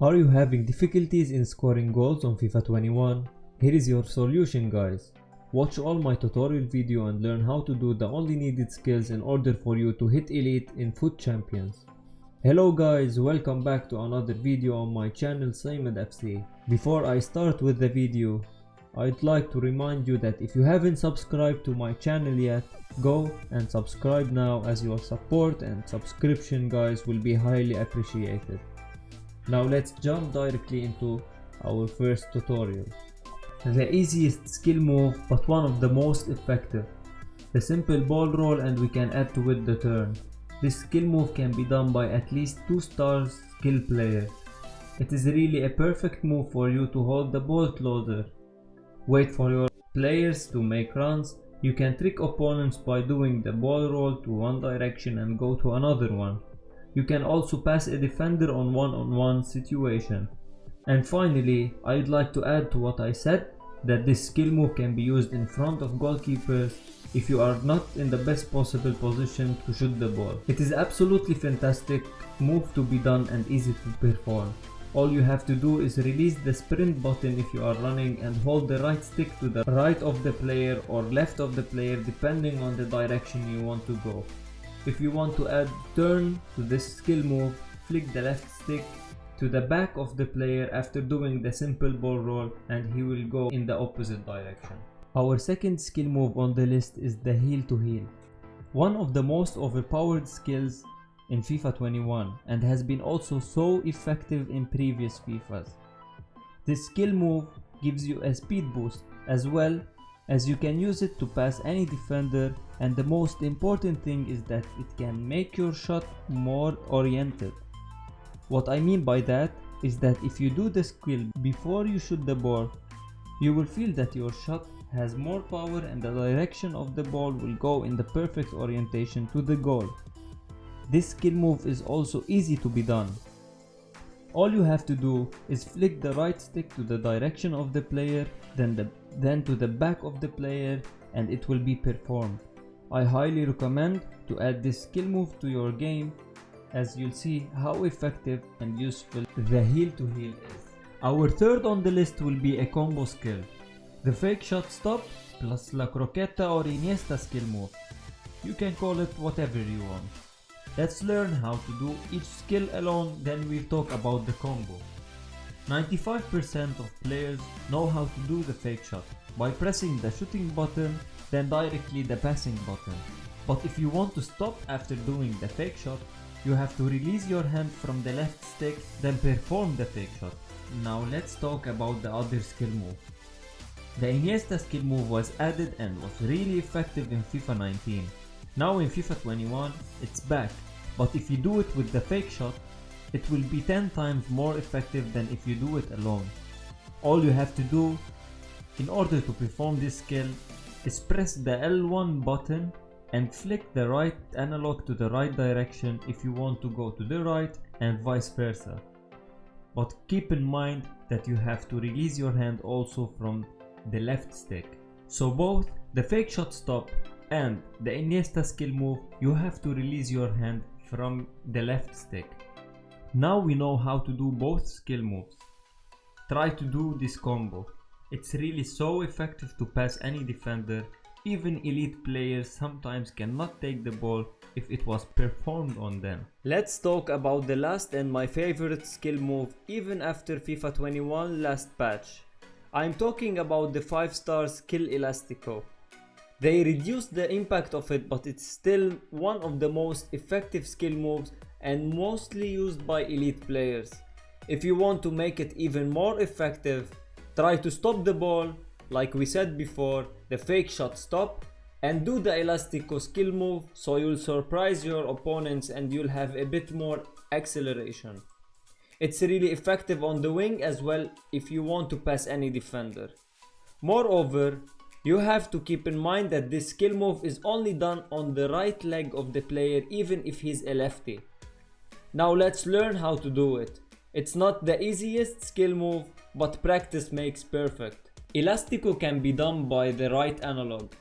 Are you having difficulties in scoring goals on FIFA 21? Here is your solution, guys. Watch all my tutorial video and learn how to do the only needed skills in order for you to hit elite in Foot Champions. Hello guys, welcome back to another video on my channel Simon FC. Before I start with the video, I'd like to remind you that if you haven't subscribed to my channel yet, go and subscribe now, as your support and subscription, guys, will be highly appreciated. Now let's jump directly into our first tutorial. The easiest skill move, but one of the most effective. The simple ball roll, and we can add to it the turn. This skill move can be done by at least 2 stars skill player. It is really a perfect move for you to hold the ball closer. Wait for your players to make runs. You can trick opponents by doing the ball roll to one direction and go to another one. You can also pass a defender on one-on-one situation. And finally, I'd like to add to what I said, that this skill move can be used in front of goalkeepers if you are not in the best possible position to shoot the ball. It is absolutely fantastic move to be done and easy to perform. All you have to do is release the sprint button if you are running and hold the right stick to the right of the player or left of the player, depending on the direction you want to go. If you want to add turn to this skill move, flick the left stick to the back of the player after doing the simple ball roll, and he will go in the opposite direction. Our second skill move on the list is the heel to heel. One of the most overpowered skills in FIFA 21 and has been also so effective in previous FIFAs. This skill move gives you a speed boost, as well as you can use it to pass any defender, and the most important thing is that it can make your shot more oriented. What I mean by that is that if you do the skill before you shoot the ball, you will feel that your shot has more power and the direction of the ball will go in the perfect orientation to the goal. This skill move is also easy to be done. All you have to do is flick the right stick to the direction of the player, then to the back of the player, and it will be performed. I highly recommend to add this skill move to your game, as you'll see how effective and useful the heel to heel is. Our third on the list will be a combo skill. The fake shot stop plus la Crota or Iniesta skill move. You can call it whatever you want. Let's learn how to do each skill alone, then we'll talk about the combo. 95% of players know how to do the fake shot by pressing the shooting button, then directly the passing button. But if you want to stop after doing the fake shot, you have to release your hand from the left stick, then perform the fake shot. Now let's talk about the other skill move. The Iniesta skill move was added and was really effective in FIFA 19. Now in FIFA 21, it's back, but if you do it with the fake shot, it will be 10 times more effective than if you do it alone. All you have to do in order to perform this skill is press the L1 button and flick the right analog to the right direction if you want to go to the right, and vice versa. But keep in mind that you have to release your hand also from the left stick. So both the fake shot stop and the Iniesta skill move, you have to release your hand from the left stick. Now we know how to do both skill moves. Try to do this combo. It's really so effective to pass any defender. Even elite players sometimes cannot take the ball if it was performed on them. Let's talk about the last and my favorite skill move even after FIFA 21 last patch. I'm talking about the 5-star skill Elastico. They reduced the impact of it, but it's still one of the most effective skill moves and mostly used by elite players. If you want to make it even more effective, try to stop the ball, like we said before, the fake shot stop, and do the Elastico skill move, so you'll surprise your opponents and you'll have a bit more acceleration. It's really effective on the wing as well if you want to pass any defender. Moreover, you have to keep in mind that this skill move is only done on the right leg of the player, even if he's a lefty. Now let's learn how to do it. It's not the easiest skill move, but practice makes perfect. Elastico can be done by the right analog.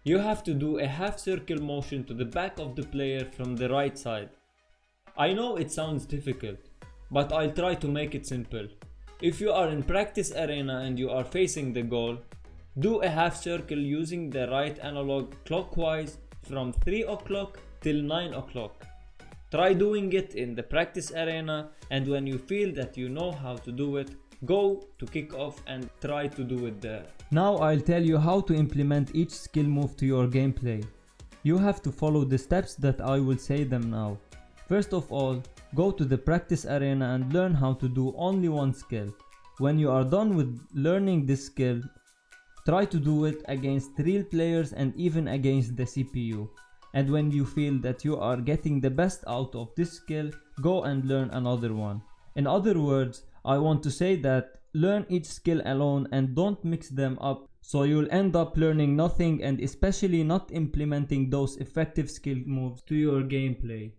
You have to do a half circle motion to the back of the player from the right side. I know it sounds difficult, but I'll try to make it simple. If you are in practice arena and you are facing the goal, do a half circle using the right analog clockwise from 3 o'clock till 9 o'clock. Try doing it in the practice arena, and when you feel that you know how to do it, go to kickoff and try to do it there. Now I'll tell you how to implement each skill move to your gameplay. You have to follow the steps that I will say them now. First of all, go to the practice arena and learn how to do only one skill. When you are done with learning this skill, try to do it against real players and even against the CPU. And when you feel that you are getting the best out of this skill, go and learn another one. In other words, I want to say that learn each skill alone and don't mix them up, so you'll end up learning nothing and especially not implementing those effective skill moves to your gameplay.